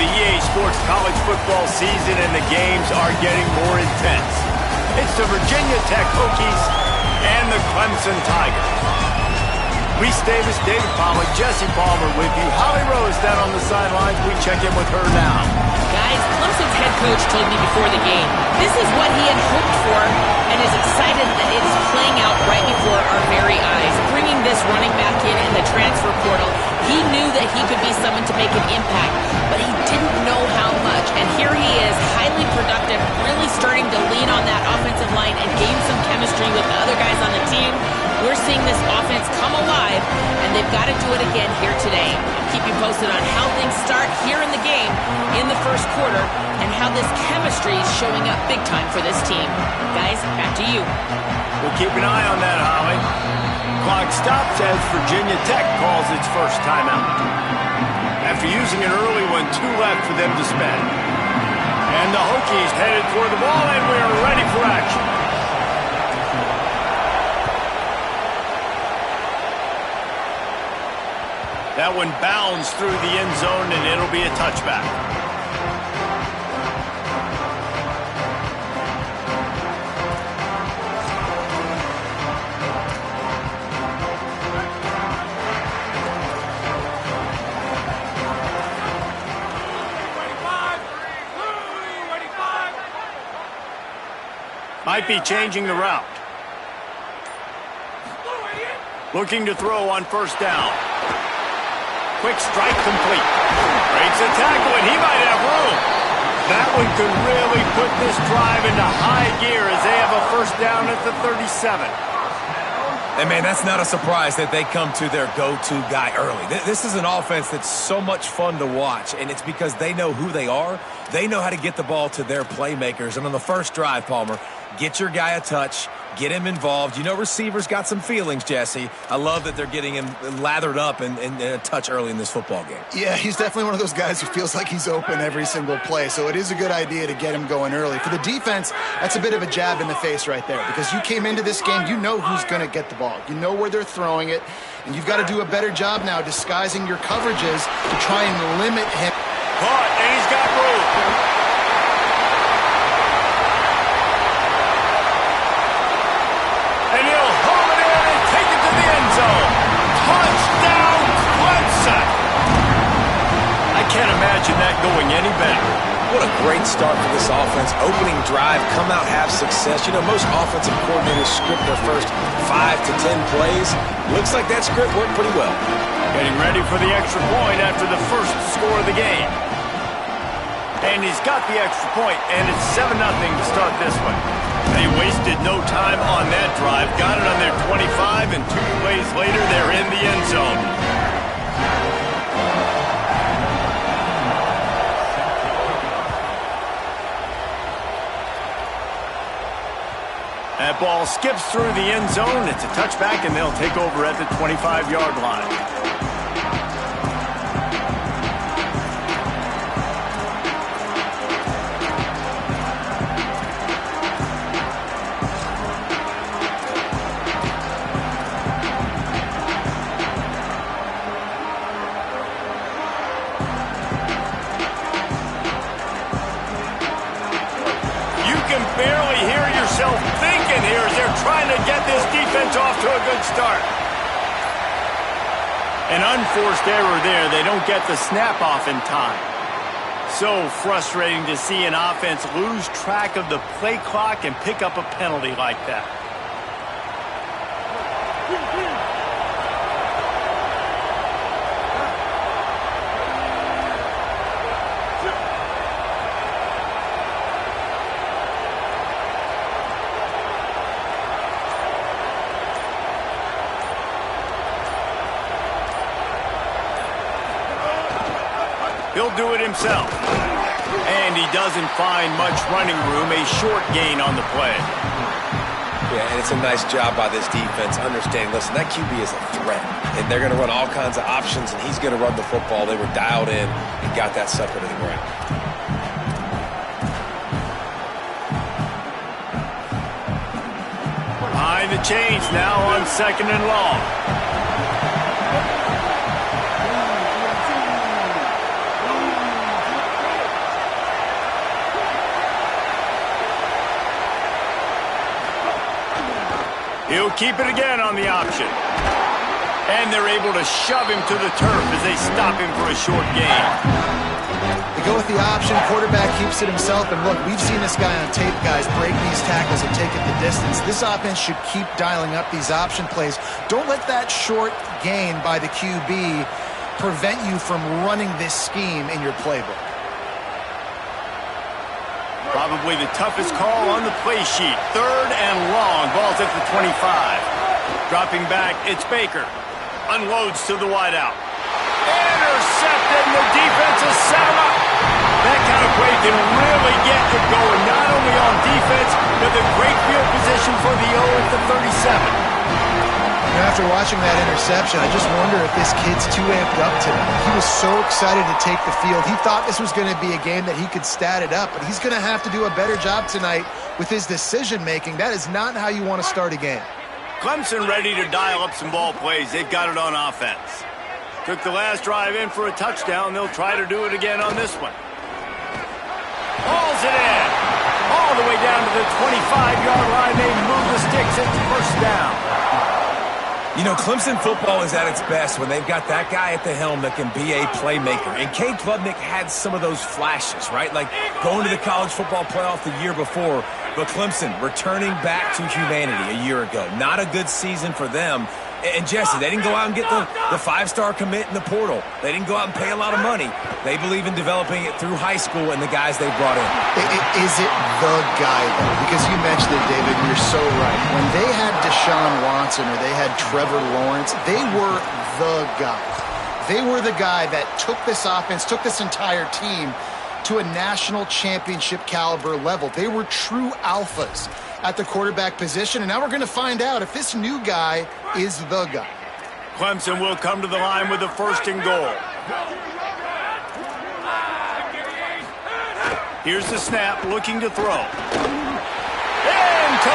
the EA Sports college football season and the games are getting more intense. It's the Virginia Tech Hokies and the Clemson Tigers. Reese Davis, David Pollack, Jesse Palmer with you. Holly Rose down on the sidelines. We check in with her now. Guys, Clemson's head coach told me before the game, this is what he had hoped for and is excited that it is playing out right before our very eyes. Bringing this running back in the transfer portal, he knew that he could be someone to make an impact, but he didn't know how much. And here he is, highly productive, really starting to lean on that offensive line and gain some chemistry with the other guys on the team. We're seeing this offense come alive, and they've got to do it again here today. I'll keep you posted on how things start here in the game in the first quarter and how this chemistry is showing up big time for this team. Guys, back to you. We'll keep an eye on that, Holly. Clock stops as Virginia Tech calls its first timeout. After using an early one, 2 left for them to spend. And the Hokies headed for the ball, and we are ready for action. That one bounds through the end zone, and it'll be a touchback. Might be changing the route. Looking to throw on first down. Quick strike complete. Breaks a tackle, and he might have room. That one could really put this drive into high gear as they have a first down at the 37. And, man, that's not a surprise that they come to their go-to guy early. This is an offense that's so much fun to watch, and it's because they know who they are. They know how to get the ball to their playmakers. And on the first drive, Palmer, get your guy a touch, get him involved. You know receivers got some feelings, Jesse. I love that they're getting him lathered up and a touch early in this football game. Yeah, he's definitely one of those guys who feels like he's open every single play, so it is a good idea to get him going early. For the defense, that's a bit of a jab in the face right there because you came into this game, you know who's going to get the ball. You know where they're throwing it, and you've got to do a better job now disguising your coverages to try and limit him. Caught, and he's got room. And he'll haul it in and take it to the end zone. Touchdown, Clemson! I can't imagine that going any better. What a great start for this offense. Opening drive, come out, have success. You know, most offensive coordinators script their first 5 to 10 plays. Looks like that script worked pretty well. Getting ready for the extra point after the first score of the game. And he's got the extra point, and it's 7-0 to start this one. They wasted no time on that drive. Got it on their 25, and 2 plays later, they're in the end zone. That ball skips through the end zone. It's a touchback, and they'll take over at the 25-yard line. Barely hear yourself thinking here as they're trying to get this defense off to a good start. An unforced error there. They don't get the snap off in time. So frustrating to see an offense lose track of the play clock and pick up a penalty like that. He'll do it himself. And he doesn't find much running room. A short gain on the play. Yeah, and it's a nice job by this defense understanding, listen, that QB is a threat. And they're going to run all kinds of options, and he's going to run the football. They were dialed in and got that sucker to the ground. Behind the chains now on 2nd and long. He'll keep it again on the option. And they're able to shove him to the turf as they stop him for a short gain. They go with the option. Quarterback keeps it himself. And look, we've seen this guy on tape, guys, break these tackles and take it the distance. This offense should keep dialing up these option plays. Don't let that short gain by the QB prevent you from running this scheme in your playbook. Probably the toughest call on the play sheet. 3rd and long. Ball's at the 25. Dropping back, it's Baker. Unloads to the wideout. Intercepted, and the defense has set him up. That kind of play can really get you going, not only on defense, but the great field position for the O at the 37. After watching that interception, I just wonder if this kid's too amped up tonight. He was so excited to take the field. He thought this was going to be a game that he could stat it up, but he's going to have to do a better job tonight with his decision-making. That is not how you want to start a game. Clemson ready to dial up some ball plays. They've got it on offense. Took the last drive in for a touchdown. They'll try to do it again on this one. Hauls it in. All the way down to the 25-yard line. They move the sticks. It's first down. You know, Clemson football is at its best when they've got that guy at the helm that can be a playmaker. And Cade Klubnik had some of those flashes, right? Like going to the college football playoff the year before. But Clemson returning back to humanity a year ago. Not a good season for them. And Jesse, they didn't go out and get the 5-star commit in the portal. They didn't go out and pay a lot of money. They believe in developing it through high school and the guys they brought in. Is it the guy, though? Because you mentioned it, David, and you're so right. When they had Deshaun Watson or they had Trevor Lawrence, they were the guy. They were the guy that took this offense, took this entire team to a national championship caliber level. They were true alphas at the quarterback position, and now we're going to find out if this new guy is the guy. Clemson will come to the line with a 1st and goal. Here's the snap, looking to throw. Into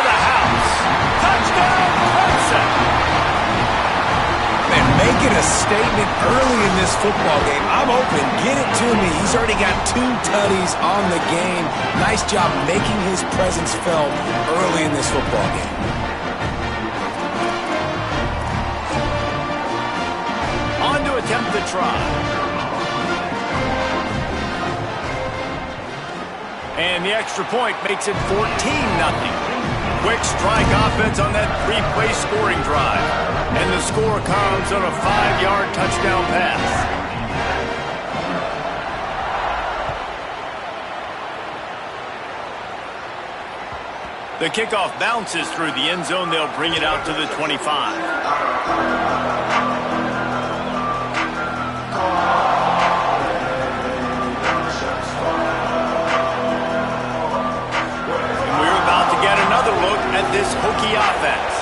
the house. Touchdown, Clemson. And making a statement early in this football game. I'm open. Get it to me. He's already got 2 tutties on the game. Nice job making his presence felt early in this football game. On to attempt the try. And the extra point makes it 14-0. Quick strike offense on that 3-play scoring drive. And the score comes on a 5-yard touchdown pass. The kickoff bounces through the end zone. They'll bring it out to the 25. At this Hokie offense.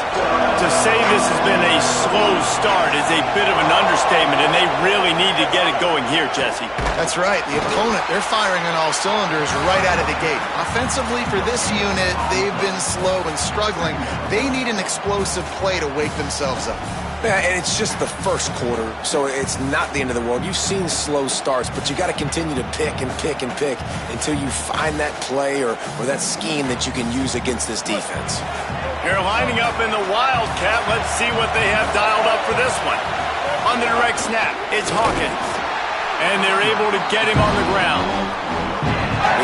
To say this has been a slow start is a bit of an understatement, and they really need to get it going here, Jesse. That's right. The opponent, they're firing on all cylinders right out of the gate. Offensively for this unit, they've been slow and struggling. They need an explosive play to wake themselves up. Yeah, and it's just the first quarter, so it's not the end of the world. You've seen slow starts, but you got to continue to pick and pick and pick until you find that play or that scheme that you can use against this defense. They're lining up in the Wildcat. Let's see what they have dialed up for this one. On the direct snap, it's Hawkins. And they're able to get him on the ground.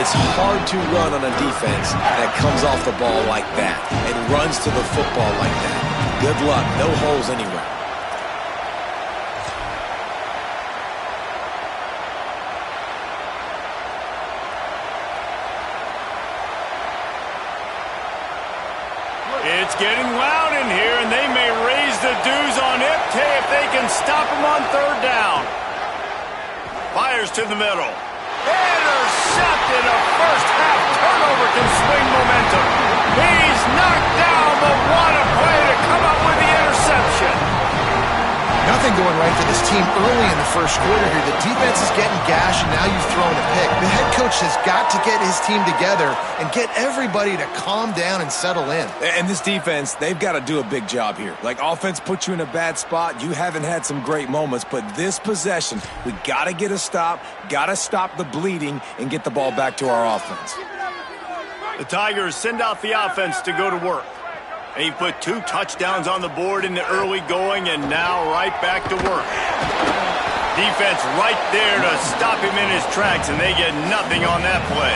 It's hard to run on a defense that comes off the ball like that and runs to the football like that. Good luck. No holes anywhere. It's getting loud in here, and they may raise the dues on Ipte if they can stop him on 3rd down. Fires to the middle. Intercepted. A first-half turnover can swing momentum. He's knocked down, but what a play to come up with the interception. Nothing going right for this team early in the first quarter here. The defense is getting gashed, and now you've thrown a pick. The head coach has got to get his team together and get everybody to calm down and settle in. And this defense, they've got to do a big job here. Like, offense puts you in a bad spot. You haven't had some great moments, but this possession, we got to get a stop, got to stop the bleeding, and get the ball back to our offense. The Tigers send out the offense to go to work. And he put 2 touchdowns on the board in the early going, and now right back to work. Defense right there to stop him in his tracks, and they get nothing on that play.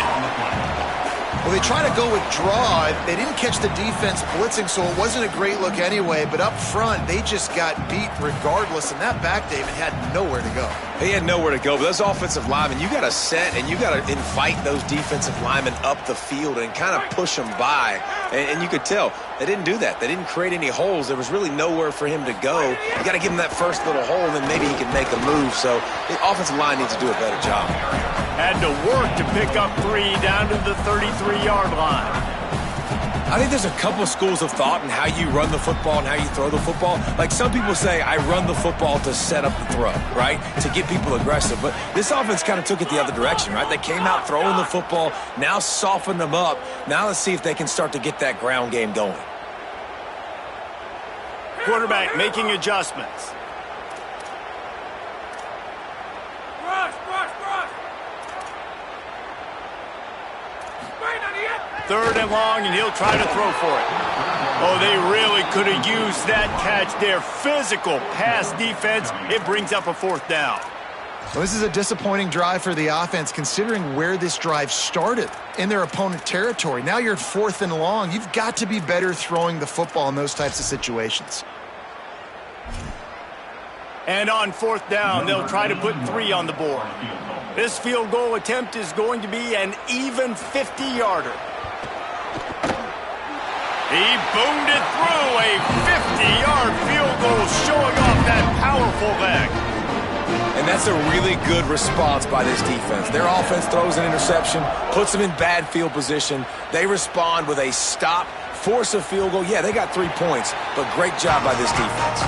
Well, they try to go with draw. They didn't catch the defense blitzing, so it wasn't a great look anyway. But up front, they just got beat regardless. And that back, David, had nowhere to go. He had nowhere to go. But those offensive linemen, you got to set and you got to invite those defensive linemen up the field and kind of push them by. And you could tell they didn't do that. They didn't create any holes. There was really nowhere for him to go. You got to give him that first little hole, and then maybe he can make a move. So the offensive line needs to do a better job. Had to work to pick up 3 down to the 33-yard line. I think there's a couple schools of thought in how you run the football and how you throw the football. Like some people say, I run the football to set up the throw, right? To get people aggressive. But this offense kind of took it the other direction, right? They came out throwing the football, now softened them up. Now let's see if they can start to get that ground game going. Quarterback making adjustments. Third and long, and he'll try to throw for it. Oh, they really could have used that catch there. Physical pass defense. It brings up a 4th down. Well, this is a disappointing drive for the offense, considering where this drive started in their opponent territory. Now you're at 4th and long. You've got to be better throwing the football in those types of situations. And on 4th down, they'll try to put 3 on the board. This field goal attempt is going to be an even 50-yarder. He boomed it through, a 50-yard field goal showing off that powerful leg. And that's a really good response by this defense. Their offense throws an interception, puts them in bad field position. They respond with a stop, force a field goal. Yeah, they got 3 points, but great job by this defense.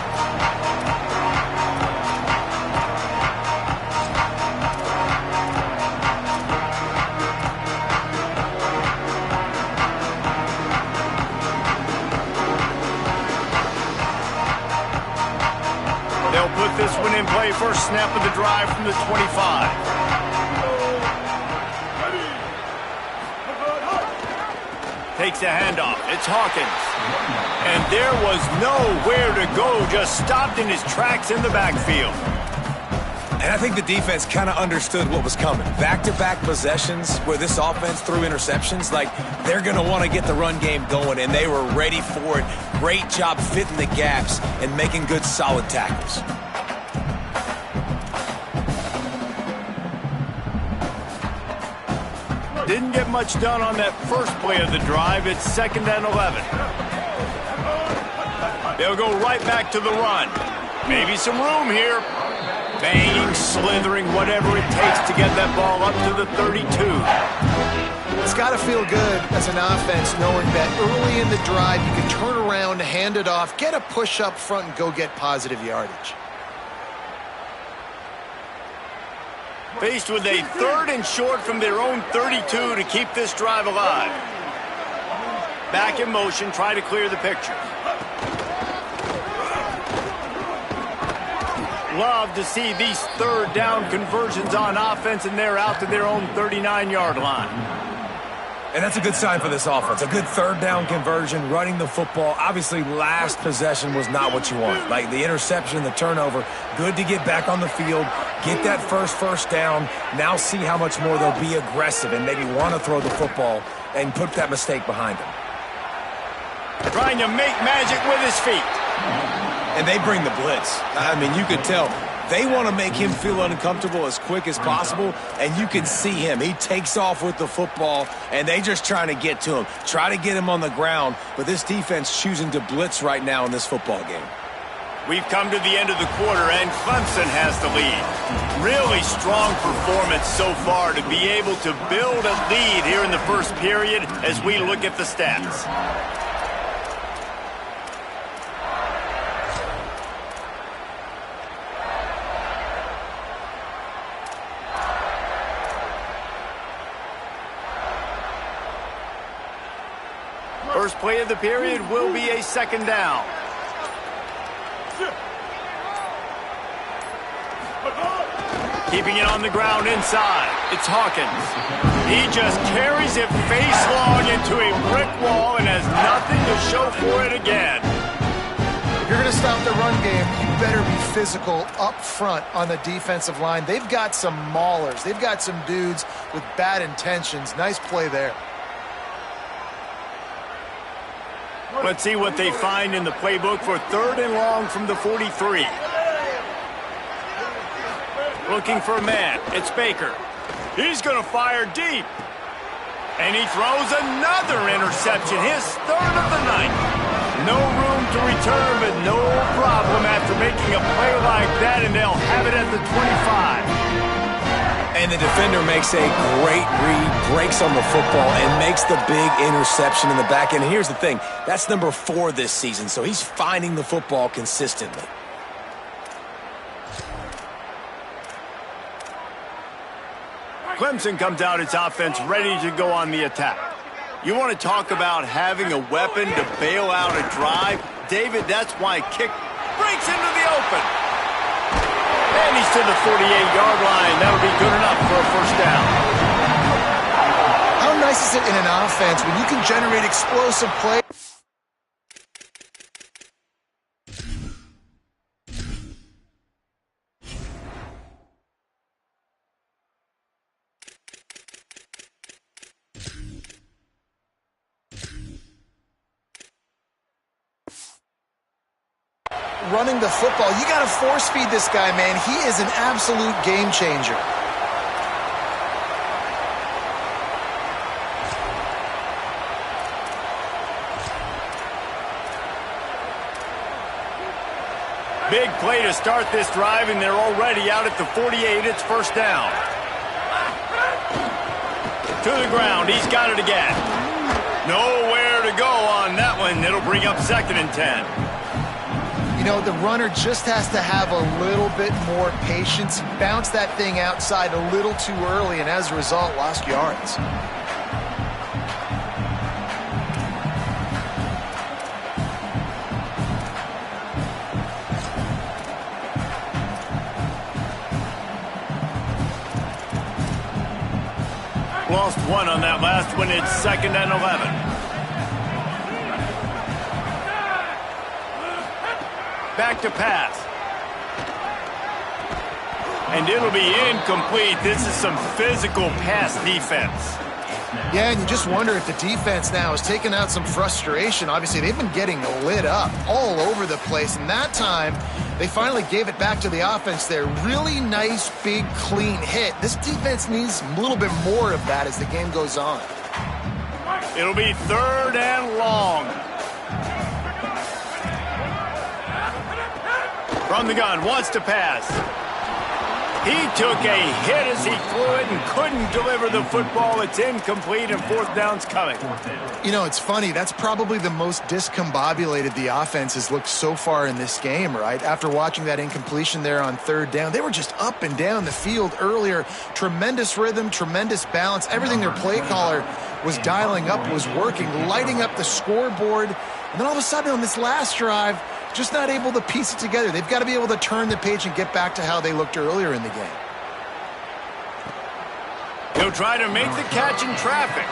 Put this one in play. First snap of the drive from the 25. Takes a handoff. It's Hawkins. And there was nowhere to go. Just stopped in his tracks in the backfield. And I think the defense kind of understood what was coming. Back-to-back possessions where this offense threw interceptions, like they're going to want to get the run game going, and they were ready for it. Great job fitting the gaps and making good, solid tackles. Didn't get much done on that first play of the drive. It's 2nd and 11. They'll go right back to the run. Maybe some room here. Banging, slithering, whatever it takes to get that ball up to the 32. It's got to feel good as an offense knowing that early in the drive you can turn around, hand it off, get a push up front, and go get positive yardage. Faced with a 3rd and short from their own 32 to keep this drive alive. Back in motion, try to clear the picture. Love to see these 3rd down conversions on offense, and they're out to their own 39-yard line. And that's a good sign for this offense. A good 3rd down conversion, running the football. Obviously, last possession was not what you want. Like the interception, the turnover. Good to get back on the field, get that first down. Now see how much more they'll be aggressive and maybe want to throw the football and put that mistake behind them. Trying to make magic with his feet. And they bring the blitz. I mean, you could tell they want to make him feel uncomfortable as quick as possible, and you can see him. He takes off with the football, and they just trying to get to him, try to get him on the ground, but this defense choosing to blitz right now in this football game. We've come to the end of the quarter, and Clemson has the lead. Really strong performance so far to be able to build a lead here in the first period as we look at the stats. First play of the period will be a 2nd down. Keeping it on the ground inside. It's Hawkins. He just carries it face-long into a brick wall and has nothing to show for it again. If you're going to stop the run game, you better be physical up front on the defensive line. They've got some maulers. They've got some dudes with bad intentions. Nice play there. Let's see what they find in the playbook for 3rd and long from the 43. Looking for a man. It's Baker. He's going to fire deep. And he throws another interception, his 3rd of the night. No room to return, but no problem after making a play like that, and they'll have it at the 25. And the defender makes a great read, breaks on the football, and makes the big interception in the back end. And here's the thing, that's number 4 this season, so he's finding the football consistently. Clemson comes out its offense ready to go on the attack. You want to talk about having a weapon to bail out a drive? David, that's why kick breaks into the open. And he's to the 48-yard line. That'll be good enough for a first down. How nice is it in an offense when you can generate explosive play? Running the football. You got to force feed this guy, man. He is an absolute game changer. Big play to start this drive, and they're already out at the 48. It's first down. To the ground. He's got it again. Nowhere to go on that one. It'll bring up 2nd and 10. You know, the runner just has to have a little bit more patience. He bounced that thing outside a little too early, and as a result, lost yards. Lost 1 on that last one. It's 2nd and 11. Back to pass. And it'll be incomplete. This is some physical pass defense. Yeah, and you just wonder if the defense now is taking out some frustration. Obviously, they've been getting lit up all over the place, and that time they finally gave it back to the offense there. Really nice, big, clean hit. This defense needs a little bit more of that as the game goes on. It'll be 3rd and long. From the gun, wants to pass. He took a hit as he threw it and couldn't deliver the football. It's incomplete, and 4th down's coming. You know, it's funny. That's probably the most discombobulated the offense has looked so far in this game, right? After watching that incompletion there on 3rd down, they were just up and down the field earlier. Tremendous rhythm, tremendous balance. Everything their play caller was dialing up was working, lighting up the scoreboard. And then all of a sudden on this last drive, just not able to piece it together. They've got to be able to turn the page and get back to how they looked earlier in the game. He'll try to make the catch in traffic.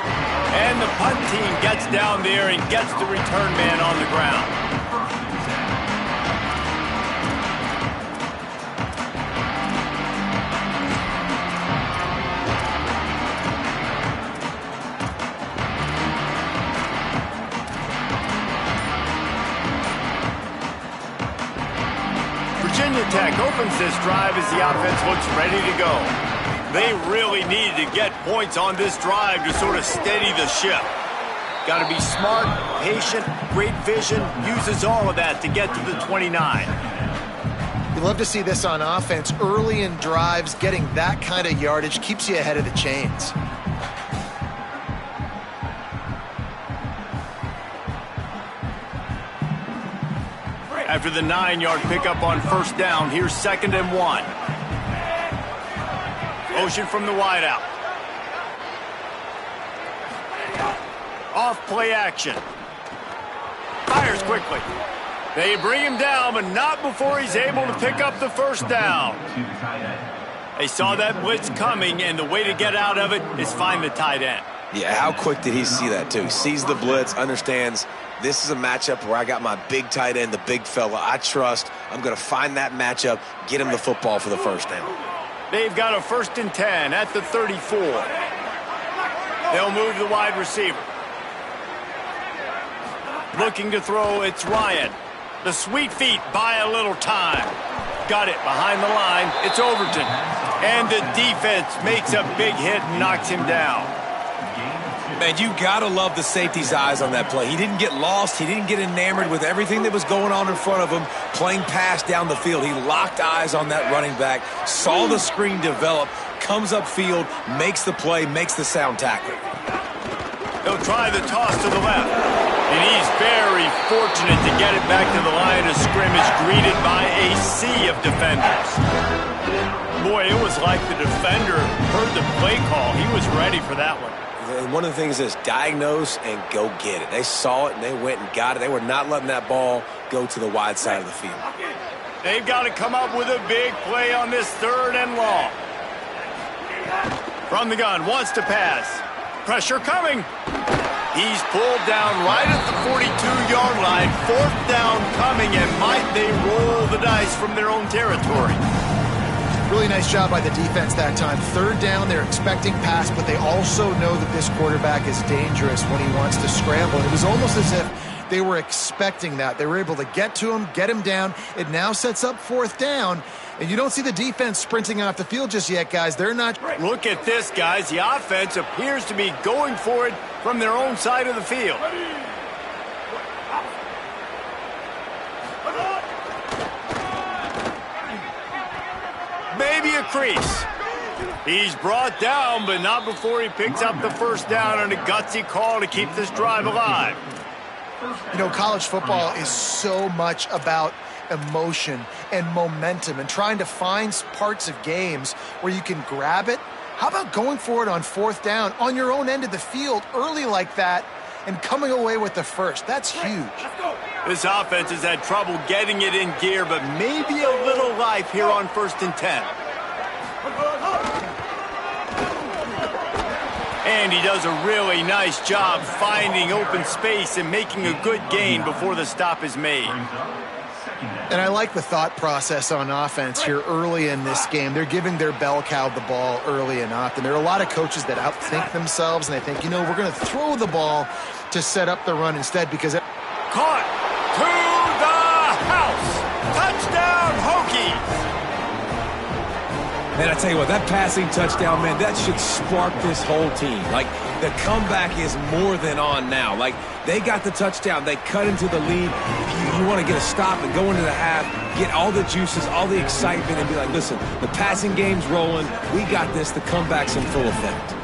And the punt team gets down there and gets the return man on the ground. Virginia Tech opens this drive as the offense looks ready to go. They really need to get points on this drive to sort of steady the ship. Got to be smart, patient, great vision, uses all of that to get to the 29. You love to see this on offense. Early in drives, getting that kind of yardage keeps you ahead of the chains. After the 9-yard pickup on first down, here's 2nd and 1. Motion from the wideout. Off play action. Fires quickly. They bring him down, but not before he's able to pick up the first down. They saw that blitz coming, and the way to get out of it is find the tight end. Yeah, how quick did he see that, too? He sees the blitz, understands this is a matchup where I got my big tight end, the big fella I trust. I'm going to find that matchup, get him the football for the first down. They've got a 1st and 10 at the 34. They'll move the wide receiver. Looking to throw, it's Ryan. The sweet feet buy a little time. Got it behind the line. It's Overton. And the defense makes a big hit and knocks him down. Man, you got to love the safety's eyes on that play. He didn't get lost. He didn't get enamored with everything that was going on in front of him, playing pass down the field. He locked eyes on that running back, saw the screen develop, comes upfield, makes the play, makes the sound tackle. He'll try the toss to the left. And he's very fortunate to get it back to the line of scrimmage, greeted by a sea of defenders. Boy, it was like the defender heard the play call. He was ready for that one. And one of the things is diagnose and go get it. They saw it and they went and got it. They were not letting that ball go to the wide side of the field. They've got to come up with a big play on this 3rd and long. From the gun, wants to pass. Pressure coming. He's pulled down right at the 42-yard line. 4th down coming, and might they roll the dice from their own territory. Really nice job by the defense that time. 3rd down, they're expecting pass, but they also know that this quarterback is dangerous when he wants to scramble. And it was almost as if they were expecting that. They were able to get to him, get him down. It now sets up 4th down. And you don't see the defense sprinting off the field just yet, guys. They're not. Look at this, guys. The offense appears to be going for it from their own side of the field. Maybe a crease. He's brought down, but not before he picks up the 1st down on a gutsy call to keep this drive alive. You know, college football is so much about emotion and momentum and trying to find parts of games where you can grab it. How about going for it on 4th down on your own end of the field early like that and coming away with the 1st? That's huge. This offense has had trouble getting it in gear, but maybe a little life here on 1st and 10. And he does a really nice job finding open space and making a good gain before the stop is made. And I like the thought process on offense here early in this game. They're giving their bell cow the ball early and often. There are a lot of coaches that outthink themselves, and they think, you know, we're going to throw the ball to set up the run instead because... Caught to the house. Touchdown, Hokies. Man, I tell you what, that passing touchdown, man, that should spark this whole team. Like, the comeback is more than on now. Like, they got the touchdown. They cut into the lead. You want to get a stop and go into the half, get all the juices, all the excitement, and be like, listen, the passing game's rolling. We got this. The comeback's in full effect.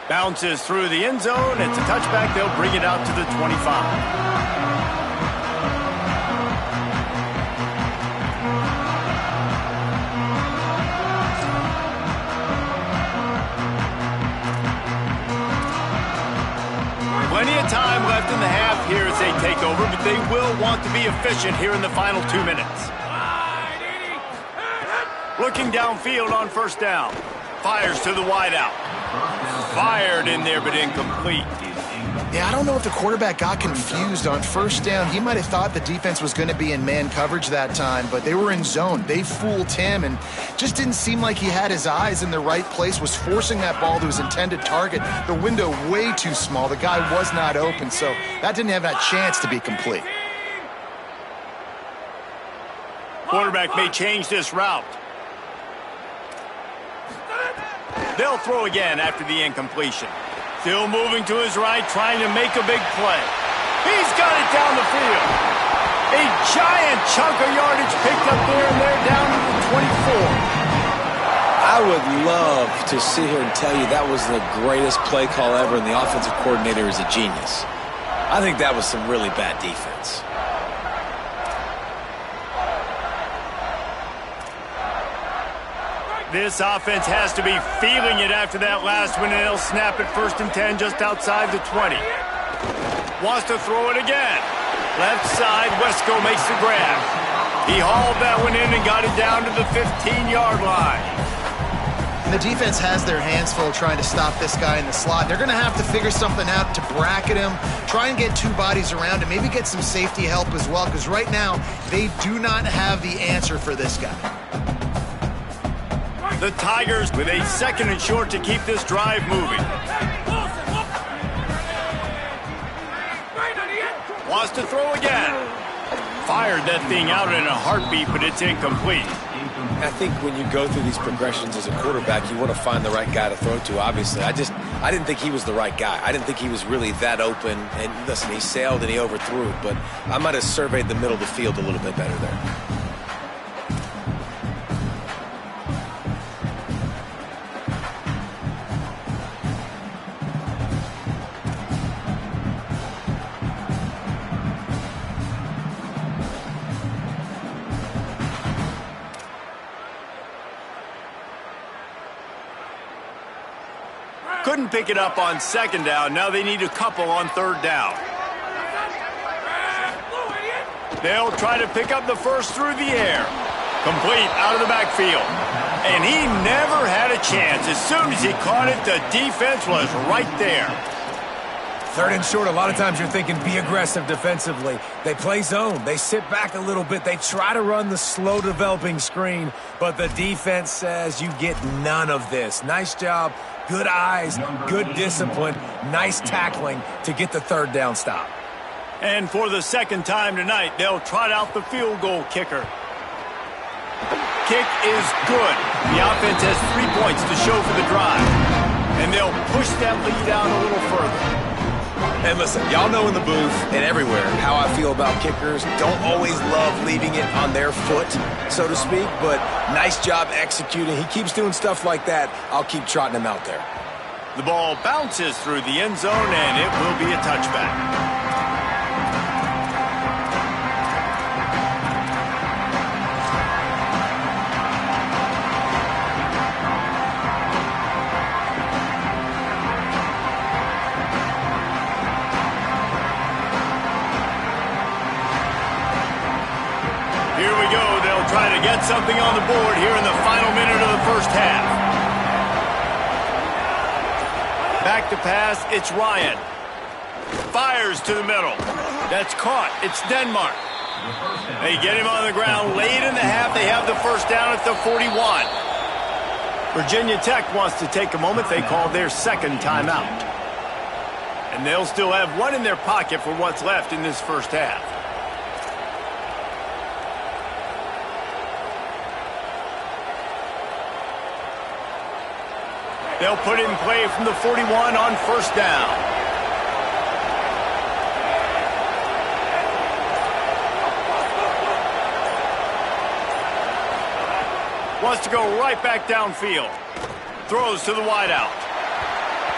Bounces through the end zone. It's a touchback. They'll bring it out to the 25. Plenty of time left in the half here as they take over, but they will want to be efficient here in the final 2 minutes. Looking downfield on 1st down. Fires to the wideout. Fired in there, but incomplete. Yeah, I don't know if the quarterback got confused on 1st down. He might have thought the defense was going to be in man coverage that time, but they were in zone. They fooled him and just didn't seem like he had his eyes in the right place, was forcing that ball to his intended target. The window way too small. The guy was not open, so that didn't have that chance to be complete. Quarterback may change this route. They'll throw again after the incompletion. Still moving to his right, trying to make a big play. He's got it down the field. A giant chunk of yardage picked up there, and they're down to the 24. I would love to sit here and tell you that was the greatest play call ever, and the offensive coordinator is a genius. I think that was some really bad defense. This offense has to be feeling it after that last one, and they'll snap it 1st and 10 just outside the 20. Wants to throw it again. Left side, Wesco makes the grab. He hauled that one in and got it down to the 15-yard line. And the defense has their hands full trying to stop this guy in the slot. They're going to have to figure something out to bracket him, try and get 2 bodies around him, maybe get some safety help as well, because right now they do not have the answer for this guy. The Tigers with a 2nd and short to keep this drive moving. Wants to throw again. Fired that thing out in a heartbeat, but it's incomplete. I think when you go through these progressions as a quarterback, you want to find the right guy to throw to, obviously. I didn't think he was the right guy. I didn't think he was really that open. And listen, he sailed and he overthrew it, but I might have surveyed the middle of the field a little bit better there. Couldn't pick it up on 2nd down. Now they need a couple on 3rd down. They'll try to pick up the first through the air. Complete out of the backfield. And he never had a chance. As soon as he caught it, the defense was right there. 3rd and short, a lot of times you're thinking be aggressive defensively. They play zone. They sit back a little bit. They try to run the slow developing screen, but the defense says you get none of this. Nice job. Good eyes, good discipline, nice tackling to get the 3rd down stop. And for the 2nd time tonight, they'll trot out the field goal kicker. Kick is good. The offense has 3 points to show for the drive. And they'll push that lead out a little further. And listen, y'all know in the booth and everywhere how I feel about kickers. Don't always love leaving it on their foot, so to speak, but nice job executing. He keeps doing stuff like that. I'll keep trotting him out there. The ball bounces through the end zone, and it will be a touchback. Trying to get something on the board here in the final minute of the 1st half. Back to pass, it's Ryan. Fires to the middle. That's caught. It's Denmark. They get him on the ground late in the half. They have the 1st down at the 41. Virginia Tech wants to take a moment. They call their 2nd timeout. And they'll still have 1 in their pocket for what's left in this 1st half. They'll put it in play from the 41 on 1st down. Wants to go right back downfield. Throws to the wideout.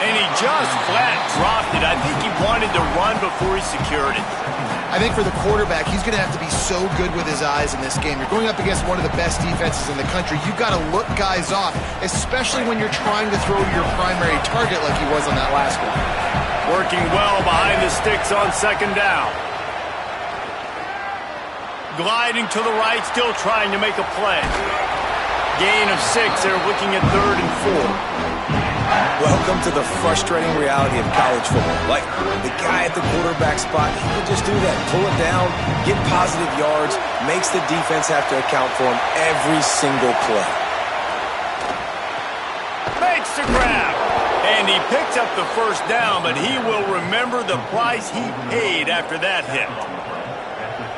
And he just flat dropped it. I think he wanted to run before he secured it. I think for the quarterback, he's going to have to be so good with his eyes in this game. You're going up against one of the best defenses in the country. You've got to look guys off, especially when you're trying to throw to your primary target like he was on that last one. Working well behind the sticks on 2nd down. Gliding to the right, still trying to make a play. Gain of 6. They're looking at 3rd and 4. Welcome to the frustrating reality of college football. Like, the guy at the quarterback spot, he can just do that. Pull it down, get positive yards, makes the defense have to account for him every single play. Makes the grab. And he picks up the 1st down, but he will remember the price he paid after that hit.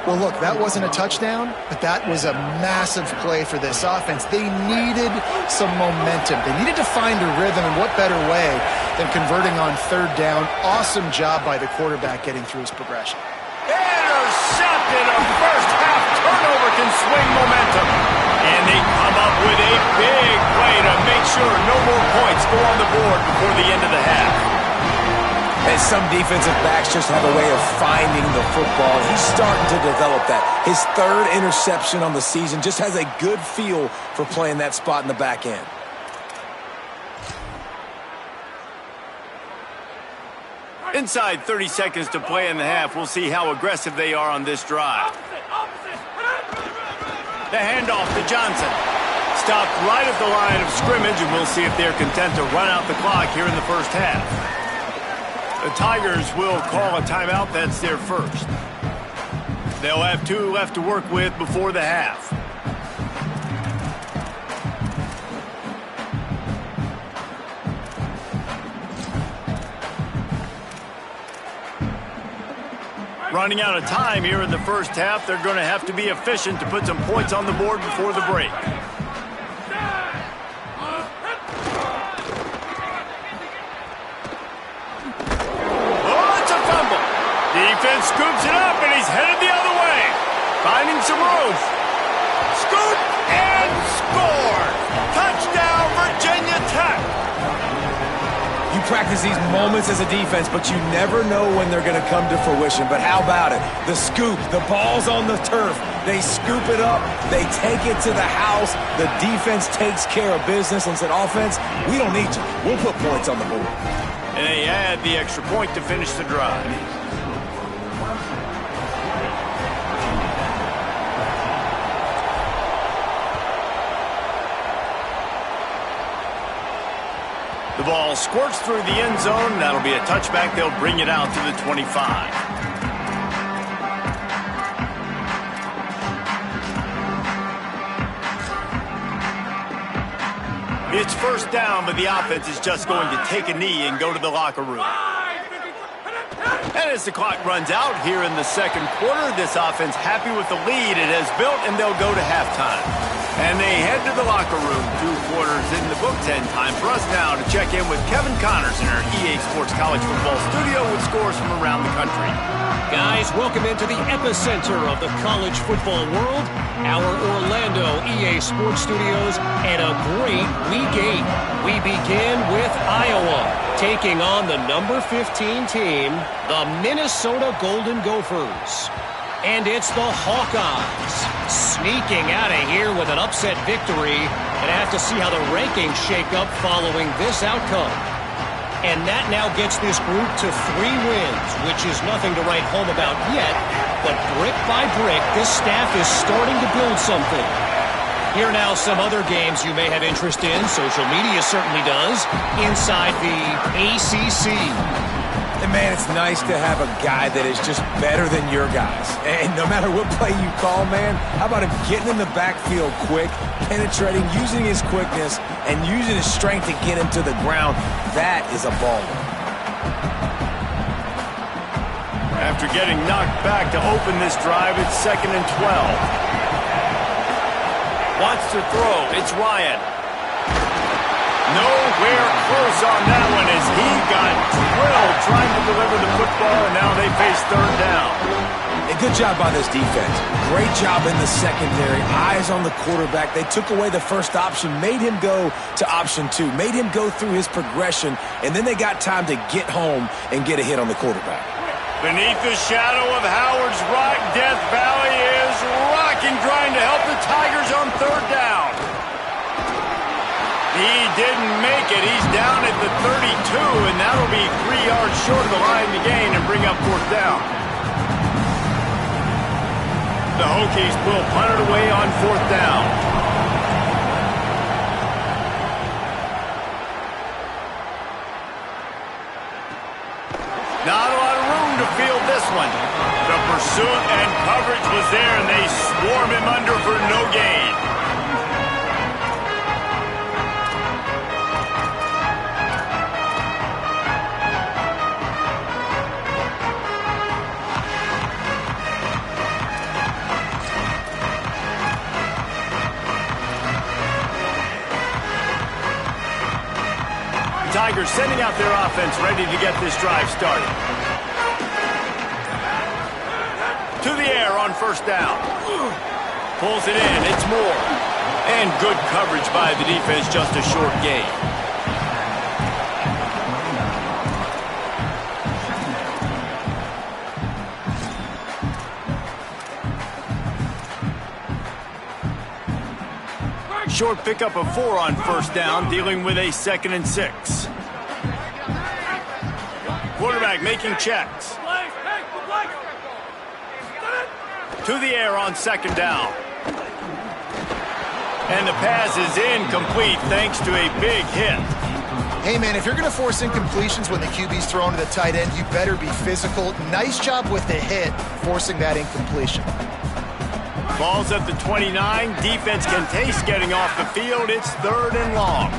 Well, look, that wasn't a touchdown, but that was a massive play for this offense. They needed some momentum. They needed to find a rhythm, and what better way than converting on 3rd down. Awesome job by the quarterback getting through his progression. Intercepted. A 1st half turnover can swing momentum. And they come up with a big play to make sure no more points go on the board before the end of the half. And some defensive backs just have a way of finding the football. He's starting to develop that. His third interception on the season, just has a good feel for playing that spot in the back end. Inside 30 seconds to play in the half. We'll see how aggressive they are on this drive. The handoff to Johnson. Stopped right at the line of scrimmage, and we'll see if they're content to run out the clock here in the first half. The Tigers will call a timeout. That's their first. They'll have 2 left to work with before the half. Running out of time here in the first half. They're going to have to be efficient to put some points on the board before the break. Oh, it's a fumble. Defense scoops it up, and he's headed the other way. Finding some room. Scoop and score. Touchdown, Virginia Tech. You practice these moments as a defense, but you never know when they're going to come to fruition. But how about it? The scoop, the ball's on the turf. They scoop it up. They take it to the house. The defense takes care of business and said, offense, we don't need you. We'll put points on the board. And they add the extra point to finish the drive. The ball squirts through the end zone. That'll be a touchback. They'll bring it out to the 25. It's first down, but the offense is just going to take a knee and go to the locker room. And as the clock runs out here in the second quarter, this offense happy with the lead it has built, and they'll go to halftime. And they head to the locker room. 2 quarters in the books, and time for us now to check in with Kevin Connors in our EA Sports College Football studio with scores from around the country. Guys, welcome into the epicenter of the college football world, our Orlando EA Sports Studios, and a great Week 8. We begin with Iowa, taking on the number 15 team, the Minnesota Golden Gophers. And it's the Hawkeyes sneaking out of here with an upset victory, and have to see how the rankings shake up following this outcome. And that now gets this group to 3 wins, which is nothing to write home about yet, but brick by brick, this staff is starting to build something. Here are now some other games you may have interest in, social media certainly does, inside the ACC. And, man, it's nice to have a guy that is just better than your guys. And no matter what play you call, man, how about him getting in the backfield quick, penetrating, using his quickness, and using his strength to get him to the ground? That is a baller. After getting knocked back to open this drive, it's 2nd and 12. Wants to throw. It's Ryan. Nowhere close on that one as he got drilled trying to deliver the football, and now they face 3rd down. A good job by this defense. Great job in the secondary. Eyes on the quarterback. They took away the first option, made him go to option 2, made him go through his progression, and then they got time to get home and get a hit on the quarterback. Beneath the shadow of Howard's Rock, Death Valley is rocking, trying to help the Tigers on 3rd down. He didn't make it. He's down at the 32, and that'll be 3 yards short of the line to gain and bring up 4th down. The Hokies will punt it away on 4th down. Not a lot of room to field this one. The pursuit and coverage was there, and they swarm him under for no gain. Tigers sending out their offense, ready to get this drive started. To the air on 1st down. Pulls it in. It's Moore. And good coverage by the defense, just a short gain. short pickup of 4 on first down, dealing with a 2nd and 6. Quarterback making checks. To the air on 2nd down. And the pass is incomplete thanks to a big hit. Hey, man, if you're going to force incompletions when the QB's thrown to the tight end, you better be physical. Nice job with the hit, forcing that incompletion. Ball's at the 29. Defense can taste getting off the field. It's 3rd and long.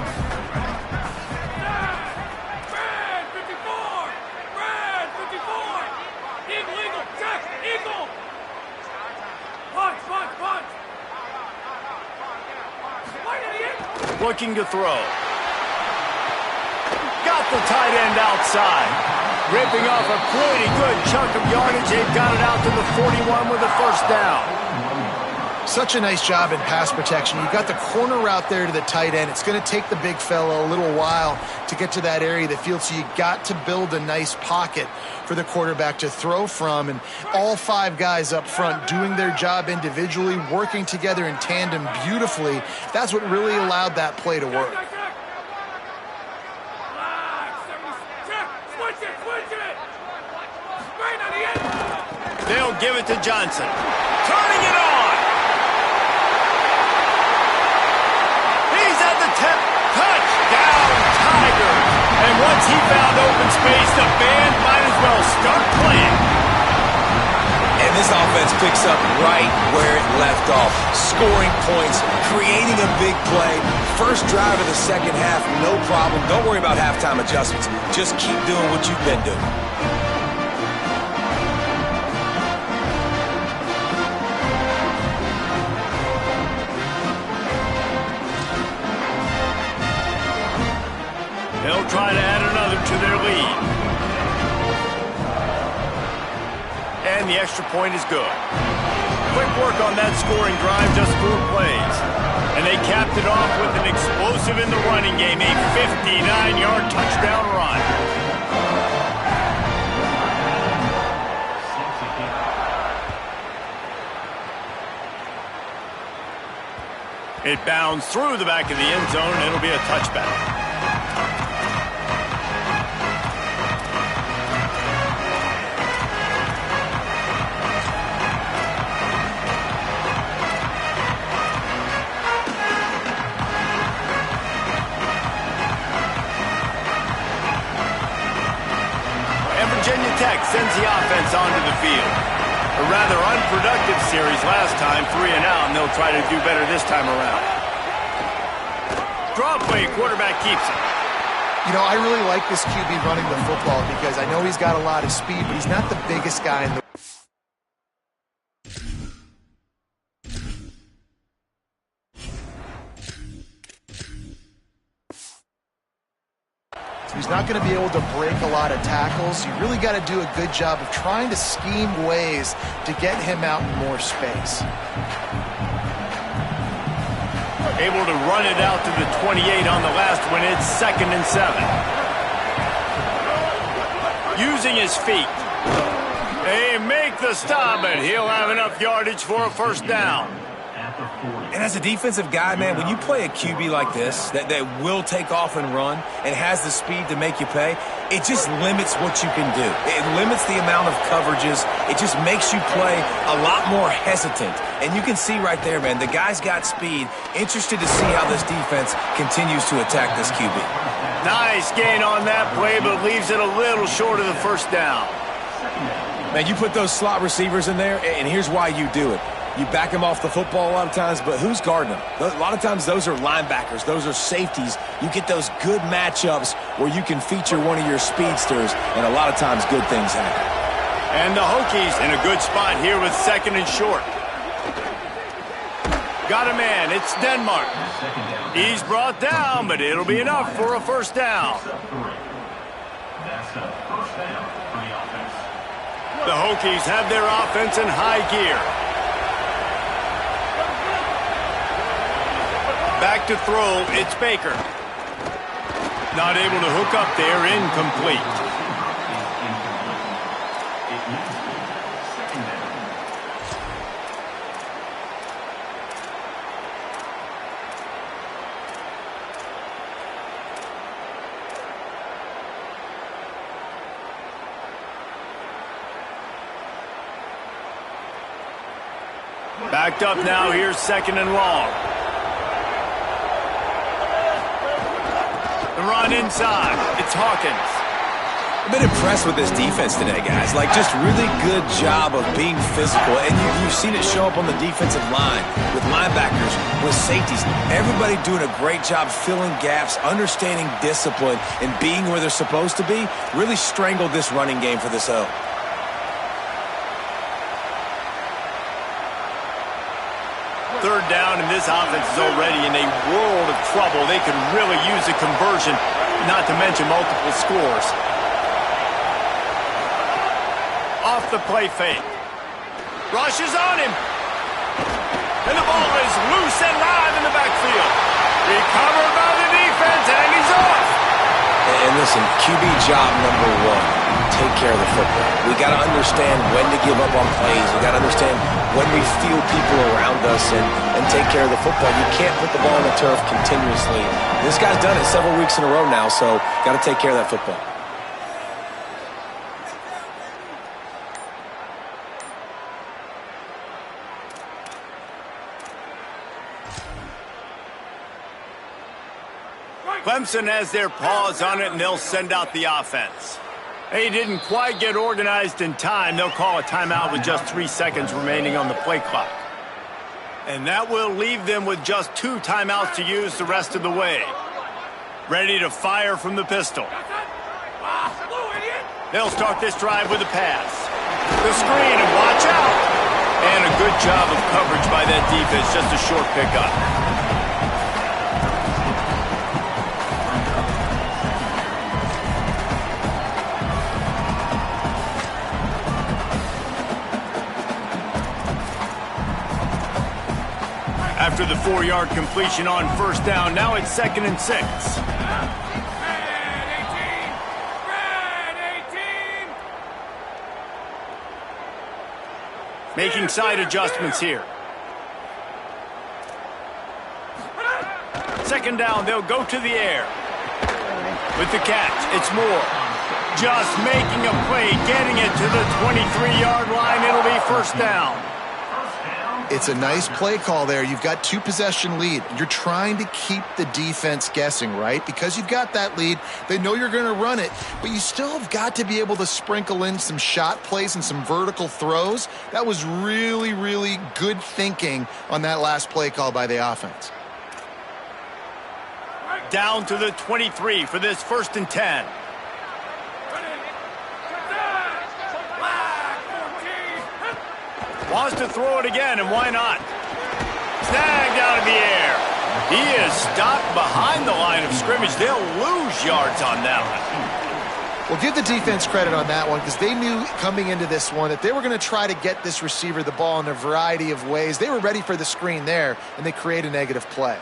Brad, 54! Brad, 54! Eagle, eagle, check, eagle! Punch, punch, punch! Looking to throw. Got the tight end outside. Ripping off a pretty good chunk of yardage. They've got it out to the 41 with a first down. Such a nice job in pass protection. You got the corner route there to the tight end. It's going to take the big fella a little while to get to that area of the field, so you got to build a nice pocket for the quarterback to throw from. And all 5 guys up front doing their job individually, working together in tandem beautifully. That's what really allowed that play to work. They'll give it to Johnson. Turning it on. He's at the 10. Touchdown, Tigers. And once he found open space, the band might as well start playing. And this offense picks up right where it left off. Scoring points, creating a big play. First drive of the second half, no problem. Don't worry about halftime adjustments. Just keep doing what you've been doing. They'll try to add another to their lead. And the extra point is good. Quick work on that scoring drive, just 4 plays. And they capped it off with an explosive in the running game, a 59-yard touchdown run. It bounds through the back of the end zone, and it'll be a touchback. Virginia Tech sends the offense onto the field. A rather unproductive series last time, 3 and out, and they'll try to do better this time around. Draw play, quarterback keeps it. You know, I really like this QB running the football because I know he's got a lot of speed, but he's not the biggest guy in the He's not going to be able to break a lot of tackles. You really got to do a good job of trying to scheme ways to get him out in more space. Able to run it out to the 28 on the last one. It's 2nd and 7. Using his feet. They make the stop, and he'll have enough yardage for a first down. And as a defensive guy, man, when you play a QB like this that will take off and run and has the speed to make you pay, it just limits what you can do. It limits the amount of coverages. It just makes you play a lot more hesitant. And you can see right there, man, the guy's got speed. Interested to see how this defense continues to attack this QB. Nice gain on that play, but leaves it a little short of the first down. Man, you put those slot receivers in there, and here's why you do it. You back them off the football a lot of times, but who's guarding them? A lot of times those are linebackers. Those are safeties. You get those good matchups where you can feature one of your speedsters, and a lot of times good things happen. And the Hokies in a good spot here with 2nd and short. Got a man. It's Denmark. He's brought down, but it'll be enough for a first down. The Hokies have their offense in high gear. Back to throw, it's Baker. Not able to hook up there, incomplete. Backed up now, here's 2nd and long. The run inside, it's Hawkins. I've been impressed with this defense today, guys. Like, just really good job of being physical. And you've seen it show up on the defensive line with linebackers, with safeties. Everybody doing a great job filling gaps, understanding discipline, and being where they're supposed to be. Really strangled this running game for this O. Third down, and this offense is already in a world of trouble. They could really use a conversion, not to mention multiple scores. Off the play fake. Rushes on him. And the ball is loose and live in the backfield. Recovered by the defense, and he's off. And listen, QB job number 1, take care of the football. We got to understand when to give up on plays. We got to understand when we feel people around us and take care of the football. You can't put the ball on the turf continuously. This guy's done it several weeks in a row now, so got to take care of that football. Clemson has their paws on it, and they'll send out the offense. They didn't quite get organized in time. They'll call a timeout with just 3 seconds remaining on the play clock. And that will leave them with just 2 timeouts to use the rest of the way. Ready to fire from the pistol. They'll start this drive with a pass. The screen, and watch out! And a good job of coverage by that defense, just a short pickup. After the 4-yard completion on 1st down, now it's 2nd and 6. Making side adjustments here. 2nd down, they'll go to the air. With the catch, it's Moore. Just making a play, getting it to the 23-yard line. It'll be 1st down. It's a nice play call there. You've got 2-possession lead. You're trying to keep the defense guessing, right? Because you've got that lead. They know you're going to run it, but you still have got to be able to sprinkle in some shot plays and some vertical throws. That was really, really good thinking on that last play call by the offense. Down to the 23 for this 1st and 10. Wants to throw it again, and why not? Snagged out of the air. He is stopped behind the line of scrimmage. They'll lose yards on that one. Well, give the defense credit on that one because they knew coming into this one that they were going to try to get this receiver the ball in a variety of ways. They were ready for the screen there, and they create a negative play.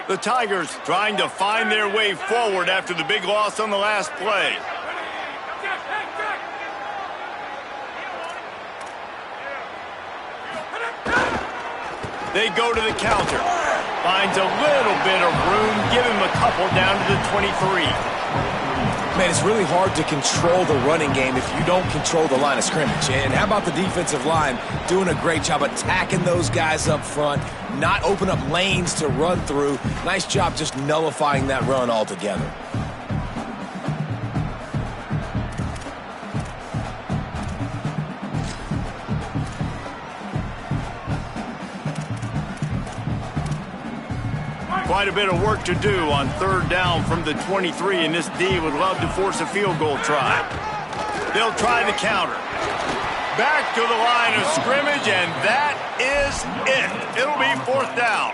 The Tigers trying to find their way forward after the big loss on the last play. They go to the counter. Finds a little bit of room. Give him a couple down to the 23. Man, it's really hard to control the running game if you don't control the line of scrimmage. And how about the defensive line doing a great job attacking those guys up front, not open up lanes to run through. Nice job just nullifying that run altogether. Quite a bit of work to do on 3rd down from the 23, and this D would love to force a field goal try. They'll try the counter. Back to the line of scrimmage, and that is it. It'll be 4th down.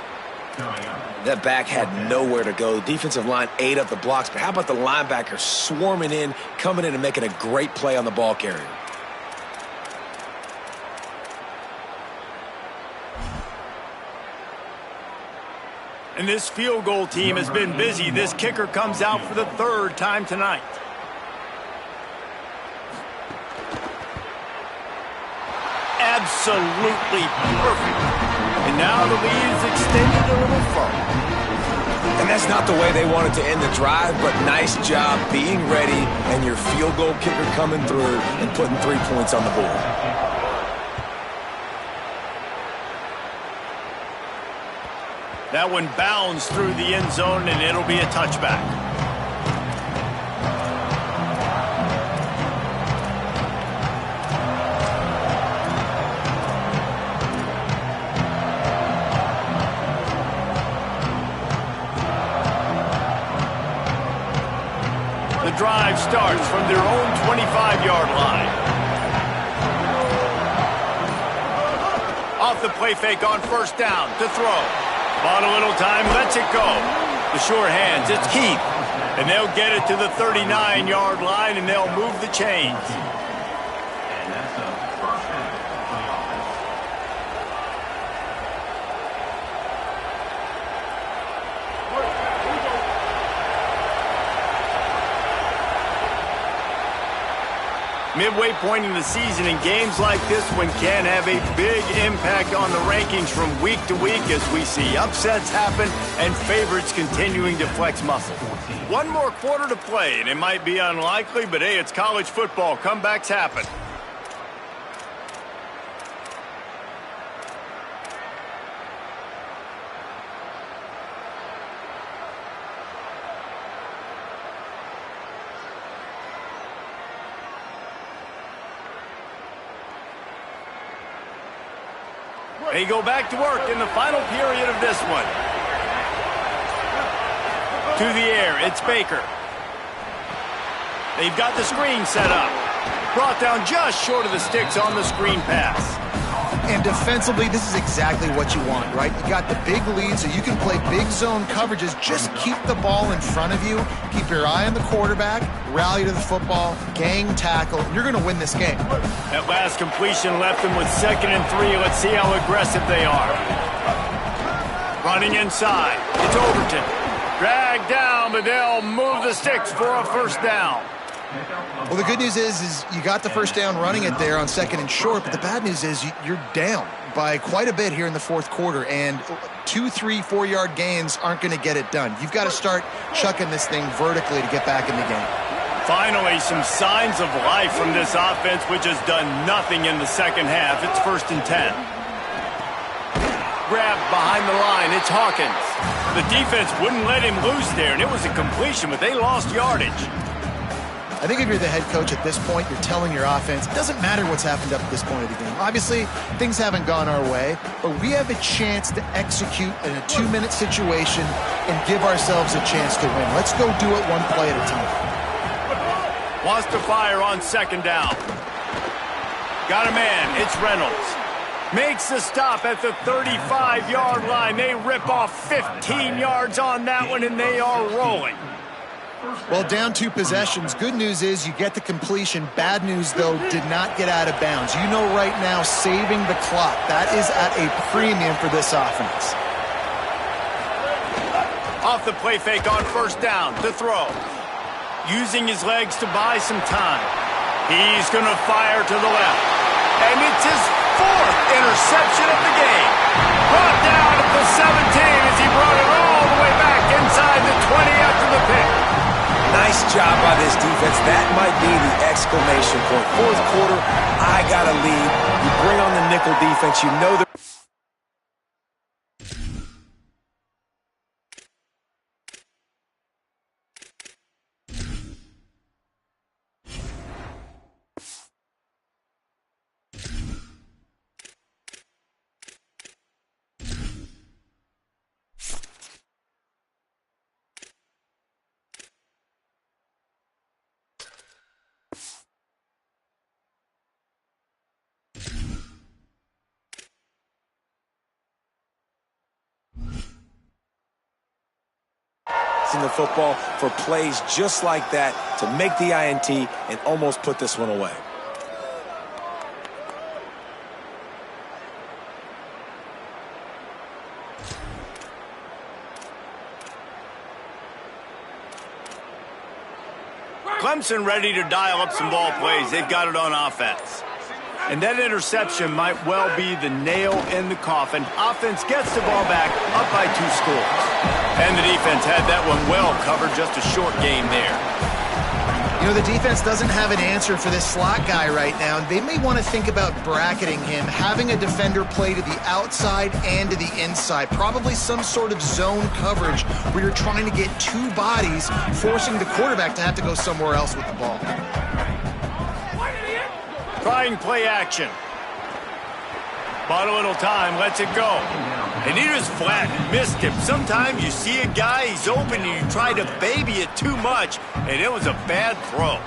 That back had nowhere to go. The defensive line ate up the blocks, but how about the linebacker swarming in, coming in and making a great play on the ball carrier? And this field goal team has been busy. This kicker comes out for the 3rd time tonight. Absolutely perfect. And now the lead is extended a little further. And that's not the way they wanted to end the drive, but nice job being ready and your field goal kicker coming through and putting 3 points on the board. That one bounds through the end zone, and it'll be a touchback. The drive starts from their own 25-yard line. Off the play fake on first down to throw. Bought a little time, lets it go. The sure hands, it's Keith. And they'll get it to the 39-yard line, and they'll move the chains. Midway point in the season, and games like this one can have a big impact on the rankings from week to week as we see upsets happen and favorites continuing to flex muscle. One more quarter to play, and it might be unlikely, but hey, it's college football. Comebacks happen. They go back to work in the final period of this one. To the air, it's Baker. They've got the screen set up. Brought down just short of the sticks on the screen pass. And defensively, this is exactly what you want, right? You got the big lead, so you can play big zone coverages. Just keep the ball in front of you. Keep your eye on the quarterback. Rally to the football. Gang tackle. You're going to win this game. That last completion left them with 2nd and 3. Let's see how aggressive they are. Running inside. It's Overton. Dragged down, but they'll move the sticks for a first down. Well, the good news is you got the first down running it there on 2nd and short, but the bad news is you're down by quite a bit here in the fourth quarter, and 2, 3, 4-yard gains aren't going to get it done. You've got to start chucking this thing vertically to get back in the game. Finally, some signs of life from this offense, which has done nothing in the second half. It's 1st and 10. Grabbed behind the line, it's Hawkins. The defense wouldn't let him loose there, and it was a completion, but they lost yardage. I think if you're the head coach at this point, you're telling your offense, it doesn't matter what's happened up at this point of the game. Obviously, things haven't gone our way, but we have a chance to execute in a 2-minute situation and give ourselves a chance to win. Let's go do it one play at a time. Wants to fire on 2nd down. Got a man, it's Reynolds. Makes the stop at the 35-yard line. They rip off 15 yards on that one, and they are rolling. Well, down 2 possessions. Good news is you get the completion. Bad news, though, did not get out of bounds. You know right now, saving the clock. That is at a premium for this offense. Off the play fake on first down to throw. Using his legs to buy some time. He's going to fire to the left. And it's his 4th interception of the game. Brought down at the 17 as he brought it all the way back inside the 20 after the pick. Nice job by this defense. That might be the exclamation point. Fourth quarter, I got a lead. You bring on the nickel defense. You know they're... in the football for plays just like that to make the INT and almost put this one away. Clemson ready to dial up some ball plays. They've got it on offense. And that interception might well be the nail in the coffin. Offense gets the ball back, up by 2 scores. And the defense had that one well covered, just a short game there. You know, the defense doesn't have an answer for this slot guy right now. They may want to think about bracketing him, having a defender play to the outside and to the inside. Probably some sort of zone coverage where you're trying to get 2 bodies, forcing the quarterback to have to go somewhere else with the ball. Trying play action. Bought a little time, lets it go. And he just flat missed him. Sometimes you see a guy, he's open, and you try to baby it too much, and it was a bad throw.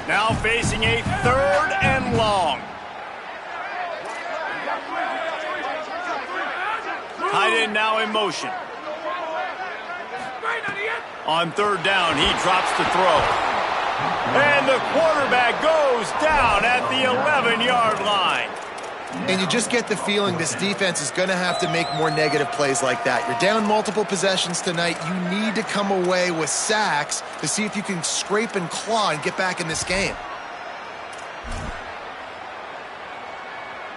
Now facing a 3rd and long. Tight end now in motion. On 3rd down, he drops the throw. And the quarterback goes down at the 11-yard line. And you just get the feeling this defense is going to have to make more negative plays like that. You're down multiple possessions tonight. You need to come away with sacks to see if you can scrape and claw and get back in this game.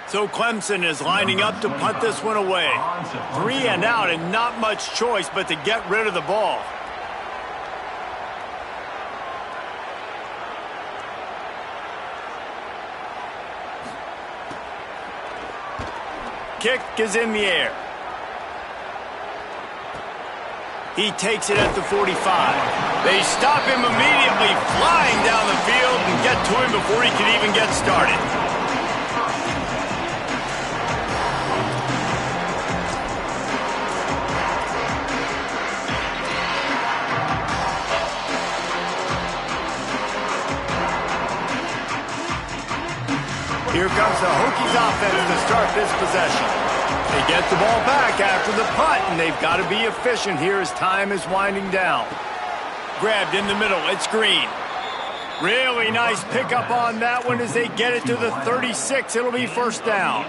So Clemson is lining up to punt this one away. 3 and out and not much choice but to get rid of the ball. Kick is in the air. He takes it at the 45. They stop him immediately, flying down the field and get to him before he can even get started. Here comes the Hokies offense to start this possession. They get the ball back after the punt, and they've got to be efficient here as time is winding down. Grabbed in the middle, it's Green. Really nice pickup on that one as they get it to the 36. It'll be 1st down.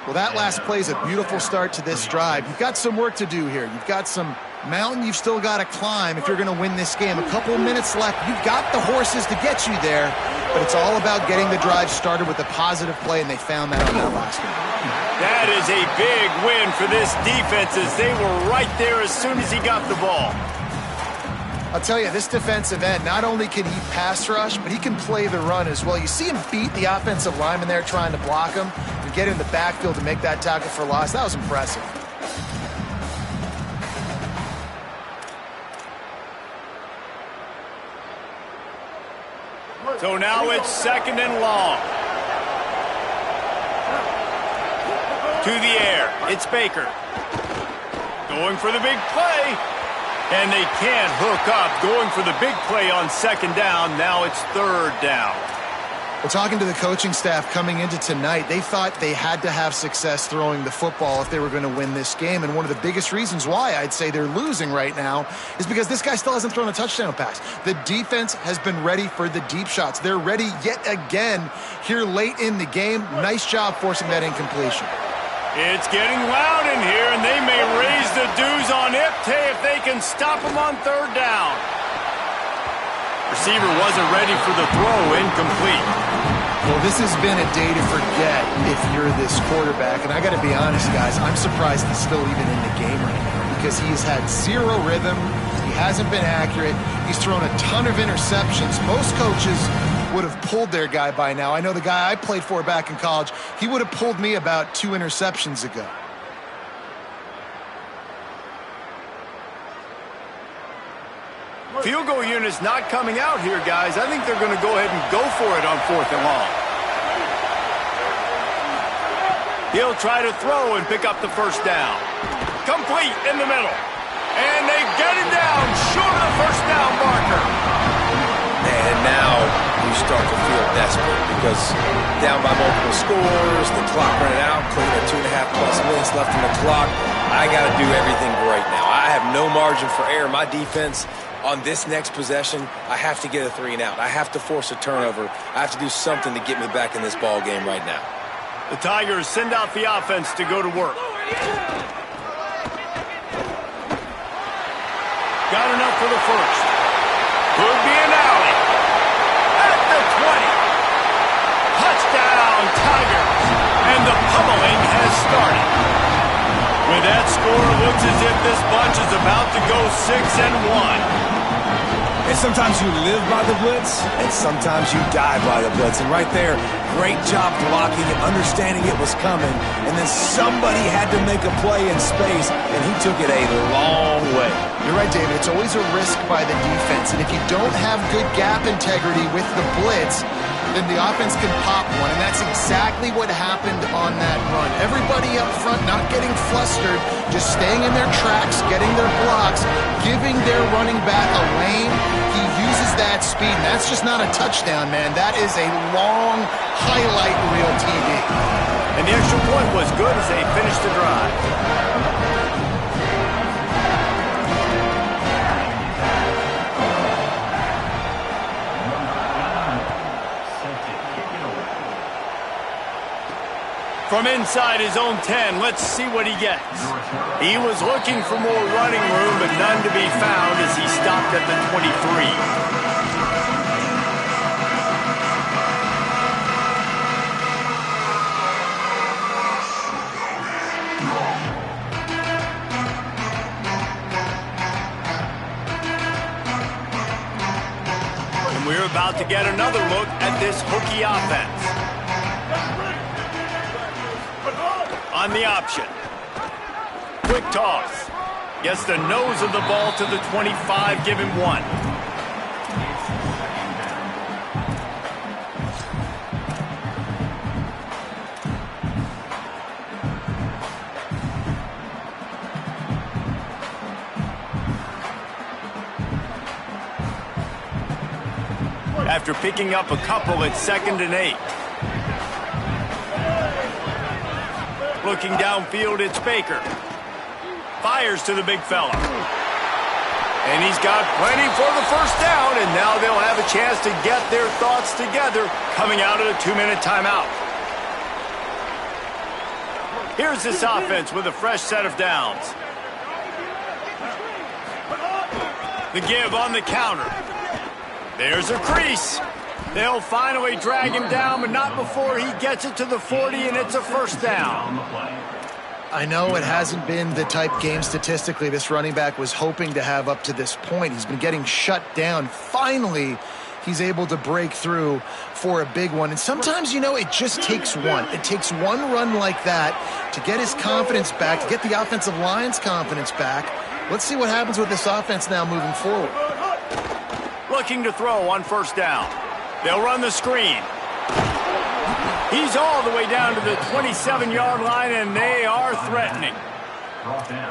Well, that last play is a beautiful start to this drive. You've got some work to do here. You've got some mountain you've still got to climb if you're going to win this game. A couple of minutes left. You've got the horses to get you there, but it's all about getting the drive started with a positive play, and they found that on that last one. That is a big win for this defense as they were right there as soon as he got the ball. I'll tell you, this defensive end, not only can he pass rush, but he can play the run as well. You see him beat the offensive lineman there trying to block him and get in the backfield to make that tackle for loss. That was impressive. So now it's 2nd and long. To the air, it's Baker. Going for the big play. And they can't hook up. Going for the big play on 2nd down. Now it's 3rd down. We're talking to the coaching staff coming into tonight. They thought they had to have success throwing the football if they were going to win this game. And one of the biggest reasons why I'd say they're losing right now is because this guy still hasn't thrown a touchdown pass. The defense has been ready for the deep shots. They're ready yet again here late in the game. Nice job forcing that incompletion. It's getting loud in here, and they may raise the dues on Ipte if they can stop him on 3rd down. Receiver wasn't ready for the throw, incomplete. Well, this has been a day to forget if you're this quarterback. And I got to be honest, guys, I'm surprised he's still even in the game right now because he's had 0 rhythm. He hasn't been accurate. He's thrown a ton of interceptions. Most coaches would have pulled their guy by now. I know the guy I played for back in college, he would have pulled me about 2 interceptions ago. Field goal unit's not coming out here, guys. I think they're going to go ahead and go for it on 4th and long. He'll try to throw and pick up the 1st down. Complete in the middle. And they get him down short of the 1st down marker. And now you start to feel desperate because down by multiple scores, the clock running out, clean at 2.5+ minutes left in the clock. I got to do everything right now. I have no margin for error. My defense on this next possession, I have to get a 3-and-out. I have to force a turnover. I have to do something to get me back in this ball game right now. The Tigers send out the offense to go to work. Got enough for the first. Could be an alley. At the 20. Touchdown, Tigers. And the pummeling has started. With that score, it looks as if this bunch is about to go 6-1. And sometimes you live by the blitz, and sometimes you die by the blitz. And right there, great job blocking it, understanding it was coming. And then somebody had to make a play in space, and he took it a long way. You're right, David. It's always a risk by the defense. And if you don't have good gap integrity with the blitz, then the offense can pop one, and that's exactly what happened on that run. Everybody up front not getting flustered, just staying in their tracks, getting their blocks, giving their running back a lane. He uses that speed, and that's just not a touchdown, man. That is a long highlight reel TV. And the extra point was good as they finished the drive. From inside his own 10, let's see what he gets. He was looking for more running room, but none to be found as he stopped at the 23. And we're about to get another look at this Hokie offense. On the option. Quick toss. Gets the nose of the ball to the 25, give him one. After picking up a couple, it's 2nd and 8. Looking downfield, it's Baker. Fires to the big fella. And he's got plenty for the first down, and now they'll have a chance to get their thoughts together coming out of a 2-minute timeout. Here's this offense with a fresh set of downs. The give on the counter. There's a crease. They'll finally drag him down, but not before he gets it to the 40, and it's a first down. I know it hasn't been the type game statistically this running back was hoping to have up to this point. He's been getting shut down. Finally, he's able to break through for a big one. And sometimes, you know, it just takes one. It takes one run like that to get his confidence back, to get the offensive line's confidence back. Let's see what happens with this offense now moving forward. Looking to throw on first down. They'll run the screen. He's all the way down to the 27-yard line, and they are threatening.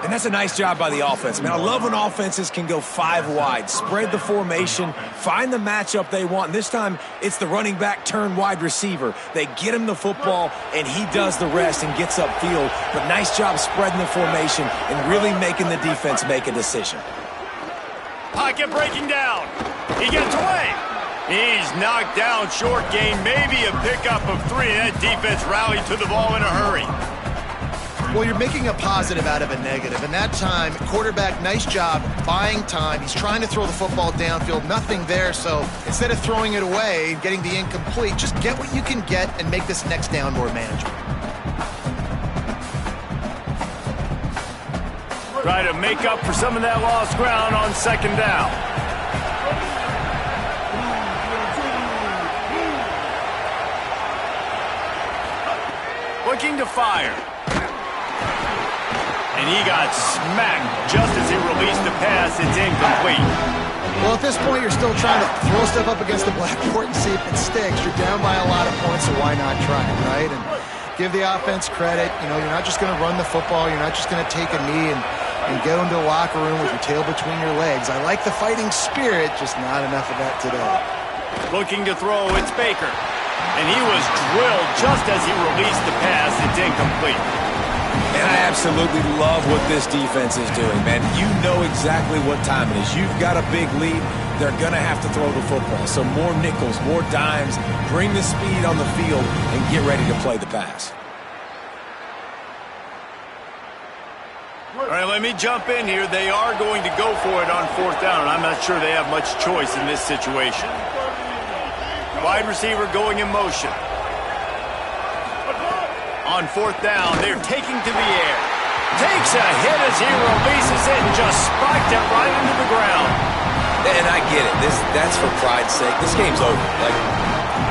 And that's a nice job by the offense, man. I love when offenses can go 5 wide, spread the formation, find the matchup they want. And this time, it's the running back turned wide receiver. They get him the football, and he does the rest and gets upfield. But nice job spreading the formation and really making the defense make a decision. Pocket breaking down. He gets away. He's knocked down, short gain, maybe a pickup of 3, and that defense rallied to the ball in a hurry. Well, you're making a positive out of a negative, and that time, quarterback, nice job buying time. He's trying to throw the football downfield, nothing there, so instead of throwing it away and getting the incomplete, just get what you can get and make this next down more manageable. Try to make up for some of that lost ground on second down. Looking to fire. And he got smacked just as he released the pass. It's incomplete. Well, at this point, you're still trying to throw stuff up against the blackboard and see if it sticks. You're down by a lot of points, so why not try it, right? And give the offense credit. You know, you're not just going to run the football. You're not just going to take a knee and get into the locker room with your tail between your legs. I like the fighting spirit, just not enough of that today. Looking to throw, it's Baker. And he was drilled just as he released the pass. It's incomplete. And I absolutely love what this defense is doing, man. You know exactly what time it is. You've got a big lead. They're going to have to throw the football. So more nickels, more dimes, bring the speed on the field, and get ready to play the pass. All right, let me jump in here. They are going to go for it on 4th down, and I'm not sure they have much choice in this situation. Wide receiver going in motion. On 4th down, they're taking to the air. Takes a hit as he releases it and just spiked it right into the ground. And I get it. That's for pride's sake. This game's over. Like,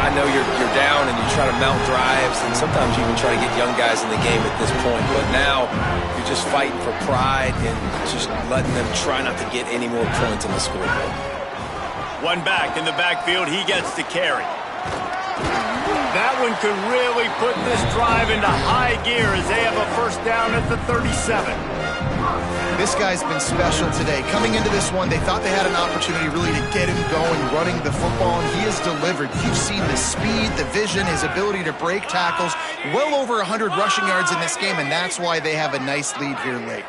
I know you're down and you try to mount drives, and sometimes you even try to get young guys in the game at this point. But now you're just fighting for pride and just letting them try not to get any more points on the scoreboard. One back in the backfield. He gets to carry. That one could really put this drive into high gear as they have a 1st down at the 37. This guy's been special today. Coming into this one, they thought they had an opportunity really to get him going, running the football, and he has delivered. You've seen the speed, the vision, his ability to break tackles. Well over 100 rushing yards in this game, and that's why they have a nice lead here late.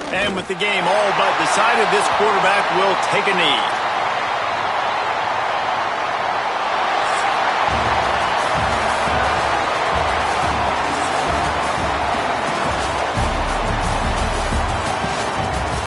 And with the game all but decided, this quarterback will take a knee.